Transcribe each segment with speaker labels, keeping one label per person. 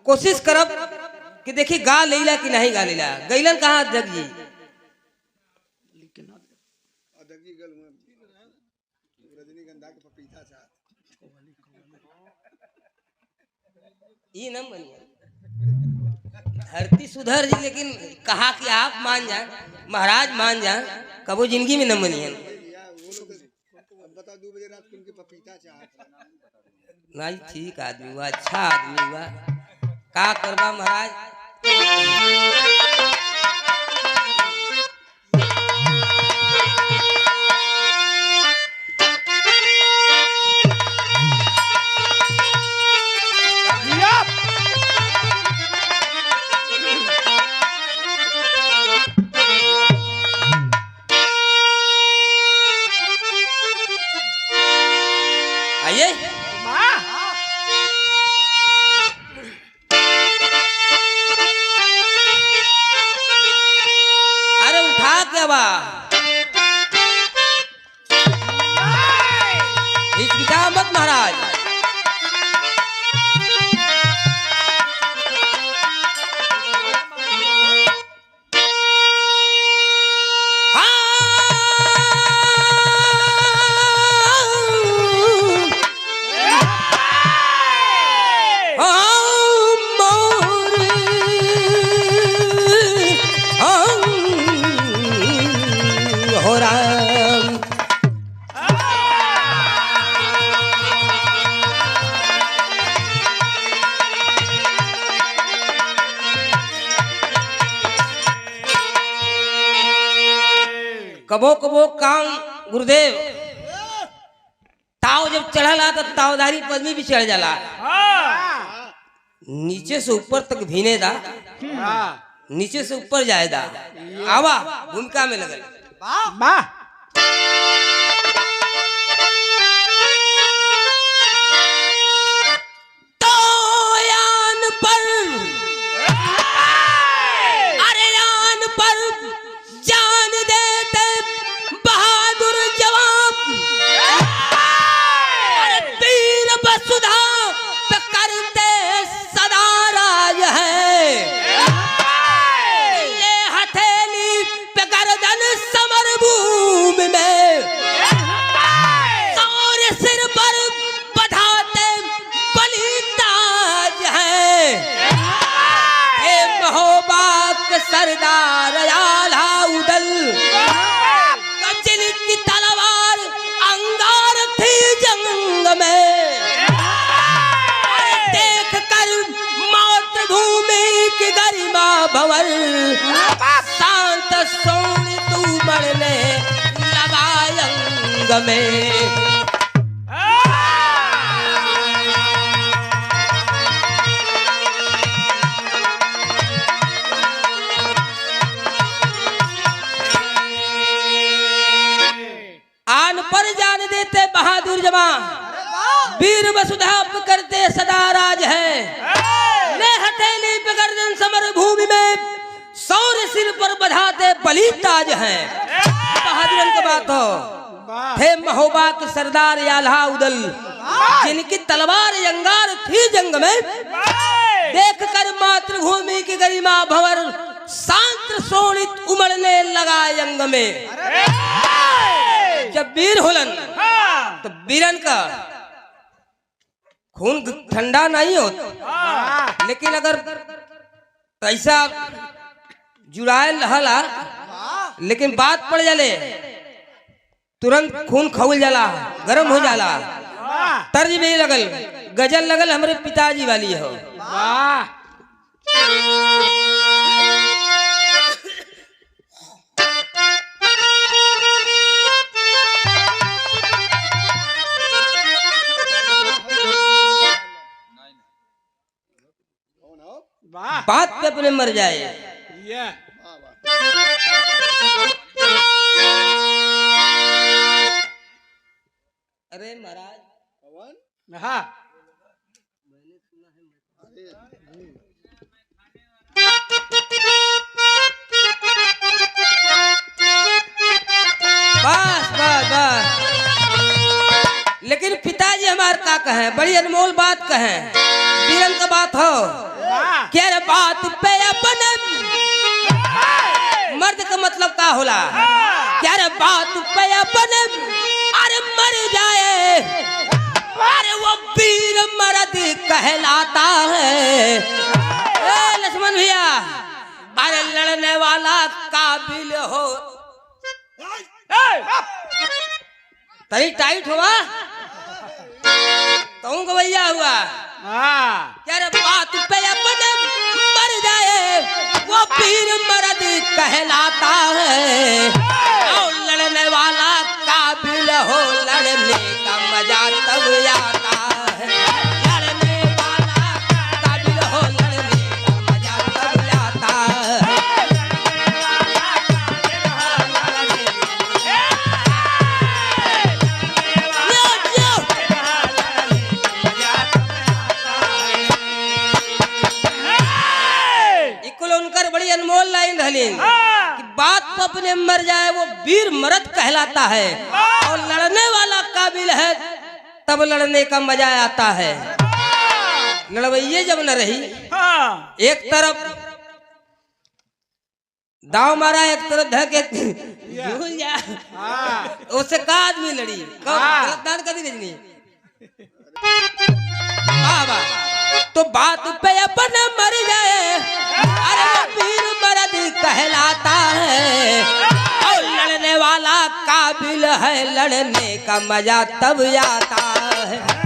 Speaker 1: कोशिश करब कि देखी गा लेला कि नहीं गा लेला। गैलन कहाँ जग जी ये न बनिया धरती सुधर जी, लेकिन कहा कि आप मान जाए, महाराज मान जाए, कबो जिंदगी में न बनिए। नहीं ठीक आदमी हुआ, अच्छा आदमी हुआ, का करबा महाराज। आइए अरे उठा के बा हिचकिचा मत महाराज। कबो कबो काम गुरुदेव ताव जब चढ़ला तो तावदारी पदमी भी चढ़ जाला, नीचे से ऊपर तक भीने दा, नीचे से ऊपर जाएदा। आवा भूमिका में लगल सरदार आला उदल, जिनकी तलवार अंगार थी जंग में, देख कर मातृभूमि की गरिमा भंवर, शांत सोनी तू मरने लगा अंग में। पर जान देते बहादुर जमा, वीर वसुधा करते सदा राज है, ले हथेली पे गर्दन समर भूमि में, सौर सिर पर बधाते बलि ताज है। बहादुरन की बात हो, थे महोबा के सरदार आल्हा उदल, जिनकी तलवार अंगार थी जंग में, देख कर मातृभूमि की गरिमा भंवर, शांत शोणित उमड़ने लगा अंग में। जब वीर होलन तो वीरन का खून ठंडा नहीं होता, लेकिन अगर पैसा जुड़ाए रहला, लेकिन बात पड़ जाले तुरंत खून खौल जाला, गरम हो जाला। तर्ज में लगल गजल लगल हमारे पिताजी वाली हो। बात पे अपने मर जाए। अरे महाराज हाँ बस बस बस। लेकिन पिताजी हमारे का कहें, बड़ी अनमोल बात कहें, वीरन का बात हो। क्या रे बात पे अपने मर्द का मतलब का होला क्या रे बात पे अपने अरे मर जाए अरे वो वीर मर्द कहलाता है। लक्ष्मण भैया अरे लड़ने वाला काबिल हो तरी टाइट हुआ तो भैया हुआ क्या रे बात पे अपने मर जाए वो वीर मर्द कहलाता है। और लड़ने वाला काबिल हो लड़ने का मजा तब आता है। लड़ने वाला काबिल हो लड़ने का मजा तब आता है। बड़ी अनमोल लाइन रहली कि बात तो अपने मर जाए वो वीर मर्द कहलाता है और लड़ने वाला काबिल है तब लड़ने का मजा आता है। लड़वैये जब न रही एक तरफ दाव मारा एक तरफ धके उससे का आदमी लड़ी गलत कभी नहीं तो बात पे अपने मर जाए अरे वीर मर्द कहलाता है। और लड़ने वाला काबिल है लड़ने का मजा तब आता है।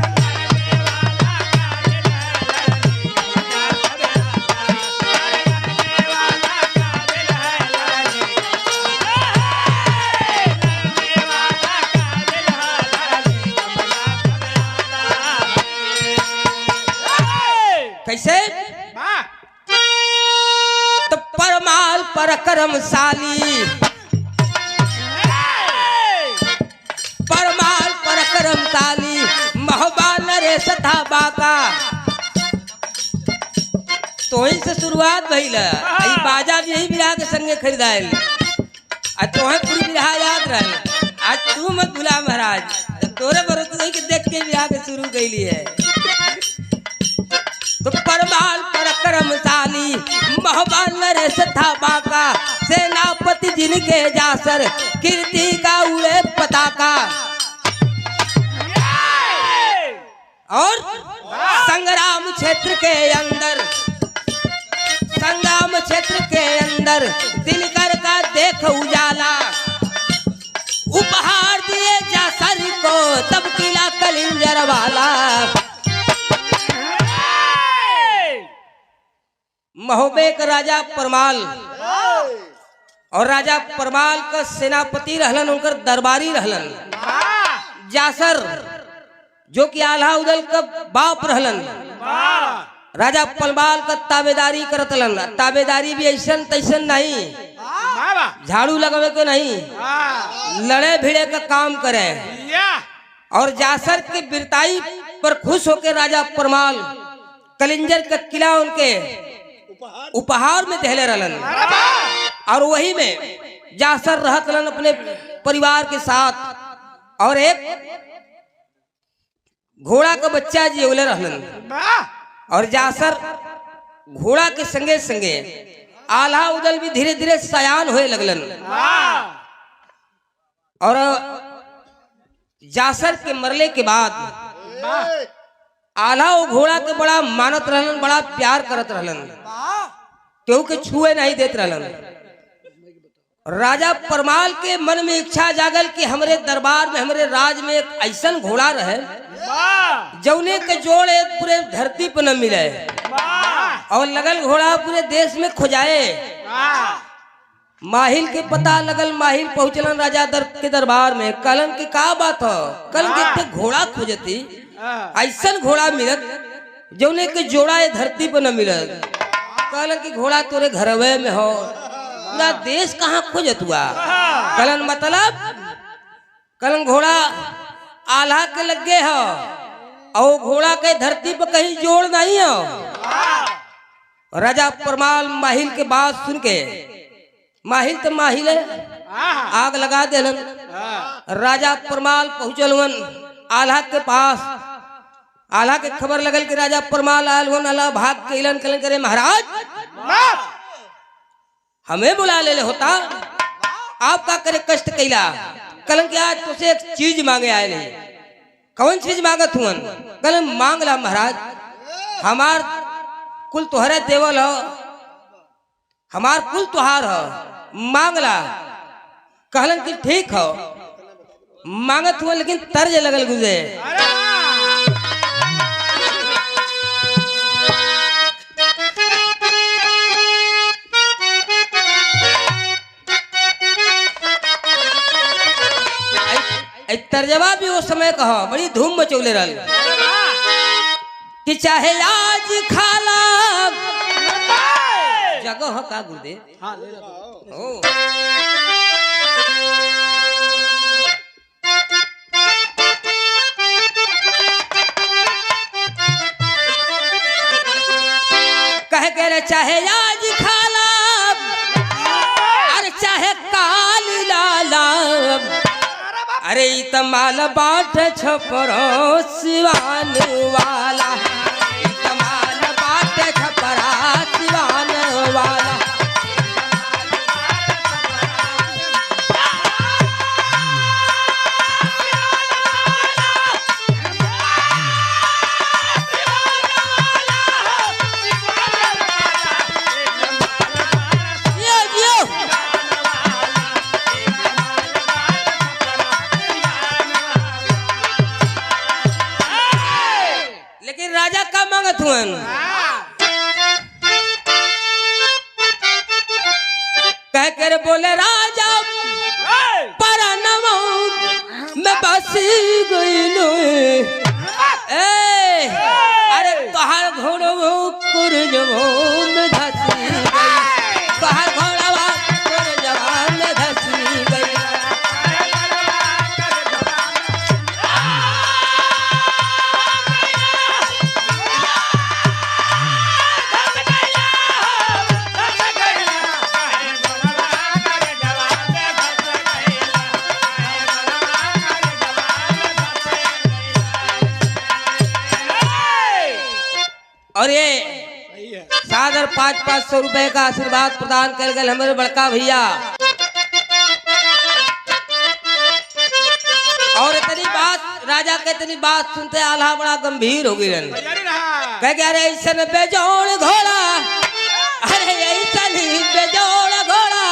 Speaker 1: कैसे तो परमाल परक्रमशाली परमाल परक्रमशाली महोबा नरेश था बाका तो ही से शुरुआत भइल ई बाजा भी यही बिरहा के संगे खरीदाइल आज तोहे पूरी बिरहा याद रहे। आज तू मत भुला महाराज तोरे बरोत के देख के बिरहा के शुरू कैली है। तो परमाल परक्रमशाली महोबा नरेश था बाका सेनापति जिनके जासर कीर्ति का उड़े पताका। और संग्राम क्षेत्र के अंदर संग्राम क्षेत्र के अंदर दिनकर का देख उजाला उपहार दिए जासर को तब किला कलिंजर वाला। महोबे का राजा परमाल और राजा परमाल का सेनापति रहलन उनकर दरबारी रहलन जासर जो कि आल्हा उदल का बाप रहलन। राजा परमाल का ताबेदारी करतलन ताबेदारी भी ऐसन तैसन नहीं झाड़ू लगावे के नहीं लड़े भिड़े का काम करे। और जासर के बिरताई पर खुश होकर राजा परमाल कलिंजर का किला उनके उपहार में दहले रहलन। और वही में जासर रहत रहलन अपने परिवार के साथ और एक घोड़ा का बच्चा जियोले रहलन। और जासर घोड़ा के संगे संगे आल्हा उदल भी धीरे धीरे सयान होए लगलन। और जासर के मरले के बाद आल्हा वो घोड़ा के बड़ा मानत रहलन बड़ा प्यार करत रहलन क्योंकि छुए नहीं देत रहलन। राजा परमाल के मन में इच्छा जागल कि हमरे दरबार में हमरे राज में एक ऐसन घोड़ा रहे जौने के जोड़े पूरे धरती पर न मिले और लगल घोड़ा पूरे देश में खोजाए। माहिल के पता लगल माहिल पहुंचलन राजा के दरबार में कहलन की का बात हो कहलन के घोड़ा खोजती ऐसन घोड़ा मिलत जौने के जोड़ा ये धरती पर न मिलत। कहलन की घोड़ा तोरे घरवे में हो पूरा देश कहाँ खोजत हुआ। कहलन मतलब कहलन घोड़ा आल्हा के लगे हो और घोड़ा के धरती पर कहीं जोड़ नहीं हो। राजा परमाल माहिल के बात सुन के माहिल तो माहिल है आग लगा देलन। राजा परमाल पहुंचलन आल्हा के पास आला के खबर लगल कि राजा परमाल आल हो नला भाग के ऐलान कलन करे महाराज हमें बुला ले होता आप का करे कष्ट कैला कलन के आज तुझसे एक चीज मांगे आए नहीं कौन चीज मांगत हुआ कलन मांग ला महाराज हमार कुल तुहरे देवल हो हमार कुल तुहार हो मांग ला कहलन कि ठीक हो मांगत हुआ लेकिन तर्ज लगल गुजे तर्जबा भी उस समय कहो बड़ी धूम मचौले रल कि चाहे आज खाला जगह का गुरुदेव कह रहे चाहे आज खाला और चाहे काल लाला अरे तमाल बाट छपरो सिवान वाला तमाल बाट छपरा सिवान वाला राजा का मांगत हुआ कह कर बोले राजा परनवा मैं बसी गईलो अरे तोहार घोड़ो कुरजवो में धसी गई तोहार घोड़वा कुरजवा में धसी गई और ये सादर 500 रुपए का आशीर्वाद प्रदान कर गए हमारे बड़का भैया और इतनी बात राजा के इतनी बात सुनते आल्हा बड़ा गंभीर हो गई कह के अरे ऐसा बेजोड़ घोड़ा अरे ऐसा बेजोड़ घोड़ा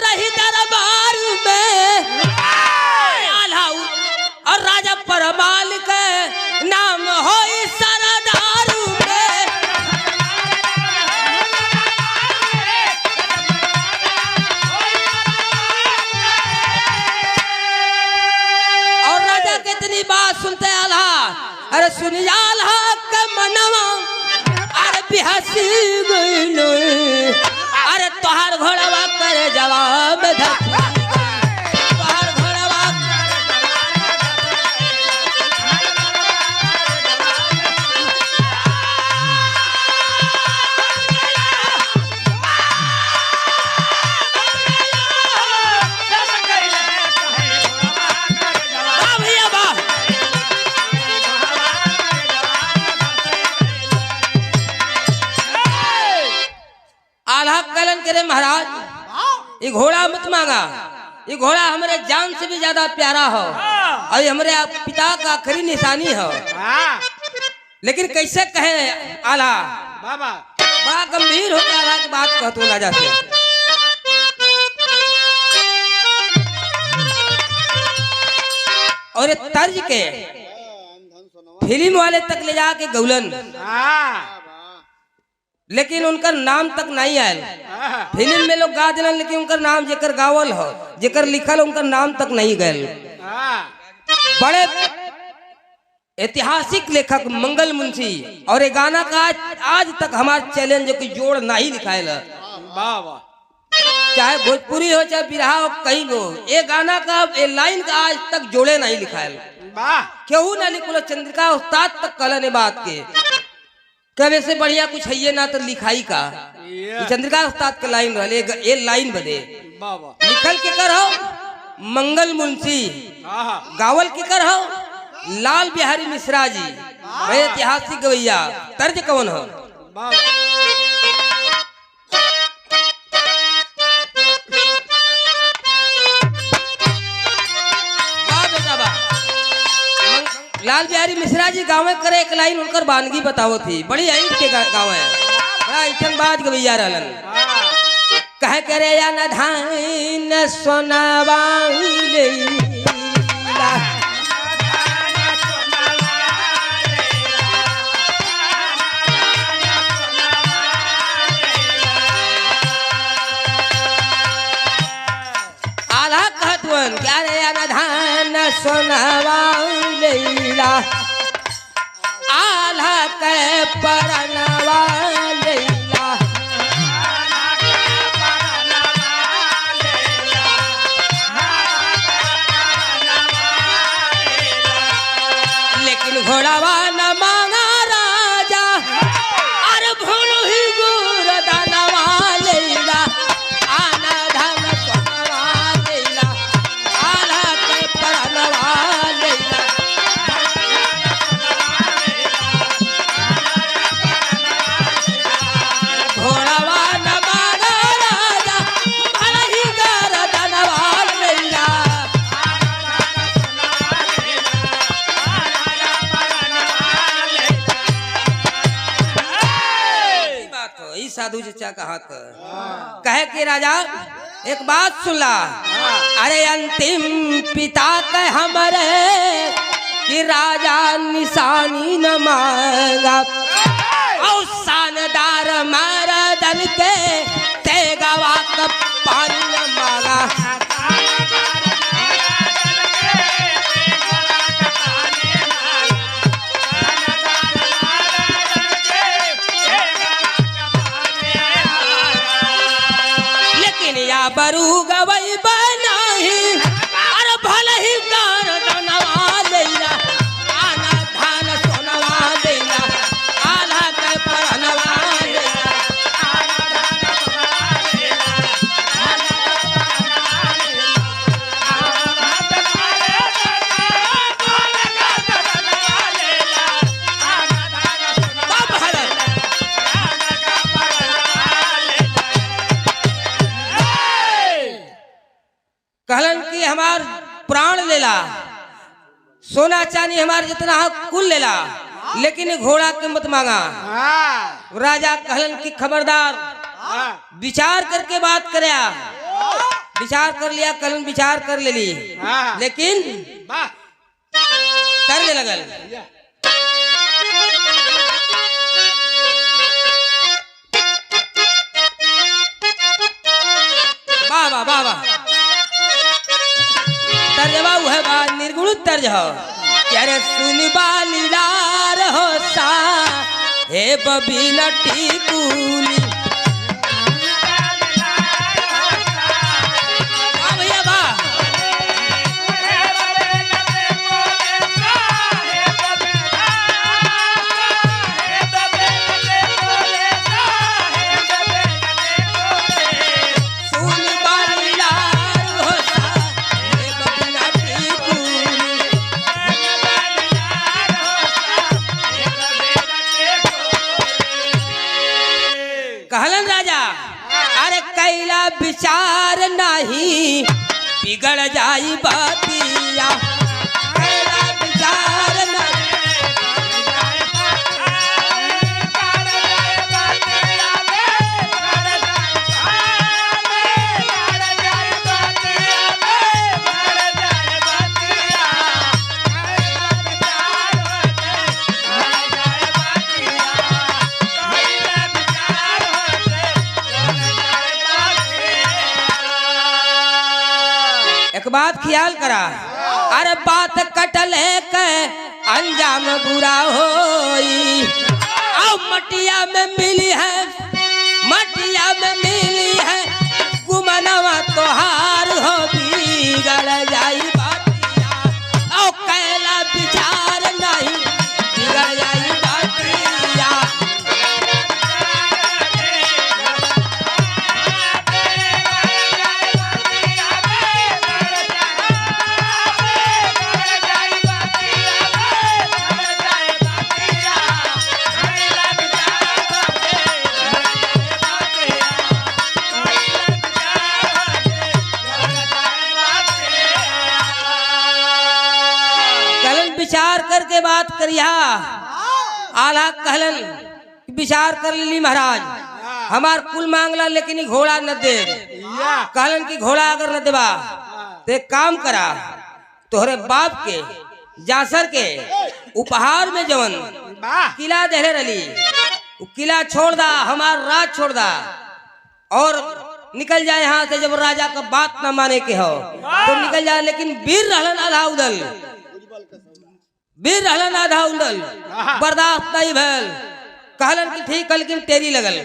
Speaker 1: रही दरबार में आल्हा और राजा परमाल के नाम हो सरदार कितनी बात सुनते आल्हा अरे सुनी आल्हा के मनवा अरे बिहसी गइलो अरे तोहार घोड़वा करे जवाब तोहार घोड़वा कलन करे महाराज ये घोड़ा मत मांगा ये घोड़ा हमारे जान से भी ज्यादा प्यारा हो और ये हमारे पिता का आखिरी निशानी हो लेकिन कैसे कहे आला बाबा बड़ा गंभीर होकर आला की बात कहते राजा से और तर्ज के फिल्म वाले तक ले जाके गौलन लेकिन उनका नाम तक नहीं आयल फिल्म में लोग गा दिलन लेकिन उनका नाम जेकर गावल हो जेकर लिखल उनका नाम तक नहीं गयल बड़े ऐतिहासिक लेखक मंगल मुंशी और ये गाना का आज तक हमारा चैलेंज की जोड़ नहीं लिखायल चाहे भोजपुरी हो चाहे बिरहा हो कहीं हो ये गाना का ये लाइन का आज तक जोड़े नहीं लिखायल क्यों ना लिखो चंद्रिका उस्ताद तक कहला बात के कभी से बढ़िया कुछ है ना तो लिखाई का चंद्रिका उस्ताद के लाइन रहे ये लाइन बदे लिखल के कर हो मंगल मुंशी गावल के कर हो लाल बिहारी मिश्रा जी बड़े ऐतिहासिक गवैया। तर्ज कौन हो? लाल बिहारी मिश्रा जी गाँव करे एक लाइन उनकर वानगी बताओ थी। बड़ी ऐठ के गाँव है, बड़ा ऐठन बाज गवैया रहलन। कह करे या न धान सोनावा लेला, आला कहतवन क्या रे या न धान सोनावा लेला, आला के परनवा लेला, लेकिन घोड़ावा न मांगा राजा, अरे भूलू ही गुर दानवा लेला, आना धन सोनवा लेला, आला के परनवा लेला, घोड़ावा न मांगा राजा, भूलू ही गुर दानवा लेला। साधु चचा कहा कहे कि राजा एक बात सुनला, अरे अंतिम पिता के हमारे कि राजा निशानी न मांगा, और शानदार मर्दन के तेगवा का पानी न मांगा, बरू गवई बनाही, अरे भले ही गार दनवा लेला, आना धान सोनवा लेला, आला के परनवा लेला, आना धान सोनवा लेला, आला के परनवा लेला, आना धान सोनवा लेला, आना धान सोनवा लेला। कहलन कि हमार प्राण लेला, सोना चांदी हमार जितना कुल लेला, लेकिन घोड़ा के मत मांगा। राजा कहलन कि खबरदार, विचार करके बात करया। विचार कर लिया, कहलन विचार कर ले ली, लेकिन करने लगल। वाह वाह वाह वाह, तर्जवा है बा निर्गुण तर्ज हो। क्या रे सुन बालीलार हो सा हे बबी नटी कूली, वाह भैया वाह, कहलन राजा अरे कैला विचार नहीं बिगड़ जाई बातिया, कैला विचार नहीं एक बात ख्याल करा, अरे बात कटले के अंजाम बुरा होई, और मटिया में मिली है, मटिया में मिली है, गुमनवा तोहार हो बिगड़ जाई बातिया, और कैला विचार नहीं बिगड़ जाई बातिया। विचार के बात करिया। आला कहलन विचार कर ली महाराज, हमार कुल मांगला लेकिन घोड़ा न दे। कहलन की घोड़ा अगर न देबा तो एक काम करा, तोहरे बाप के जासर के उपहार में जवन किला देले रली वो किला छोड़ दा, हमार राज छोड़ दा और निकल जाए यहाँ से। जब राजा का बात न माने के हो तो निकल जाए। लेकिन वीर रहलन आधा उदल, वीर रहलन आधा उदल, बर्दाश्त नहीं भैल। कहलन की ठीक, लेकिन टेरी लगल।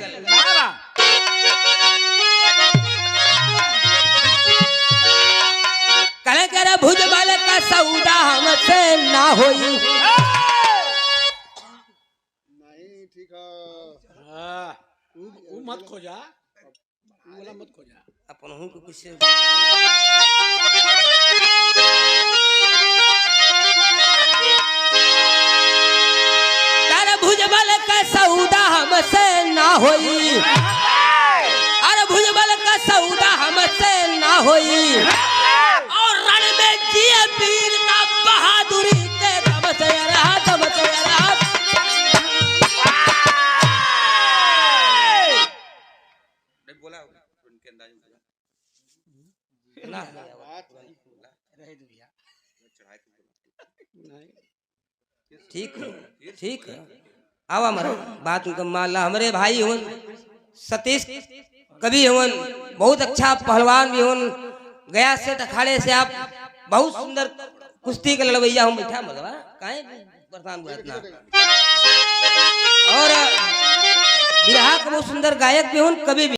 Speaker 1: कहले कह रहे भुज वाले का सौदा हमसे ना होई।
Speaker 2: नहीं ठीक है, वो मत खोजा, वाला मत खोजा।
Speaker 1: अपन हूं को कुछ अरे भुज वाले का सौदा हमसे ना होई, अरे भुज वाले का सौदा हमसे ना होई। और रण में जिए वीर का बहादुरी के दम से रहा, दम से रहा। बोला उनके अंदाज में ठीक ठीक आवा मर बात उनका माला। हमारे भाई हवन सतीश कवि हवन, बहुत अच्छा पहलवान भी हवन। गया से अखाड़े से आप बहुत सुंदर कुश्ती के लड़वैया हम बैठा मलवा काहे परेशान हुआ इतना। और बिरहा के बहुत सुंदर गायक भी हवन, कवि भी।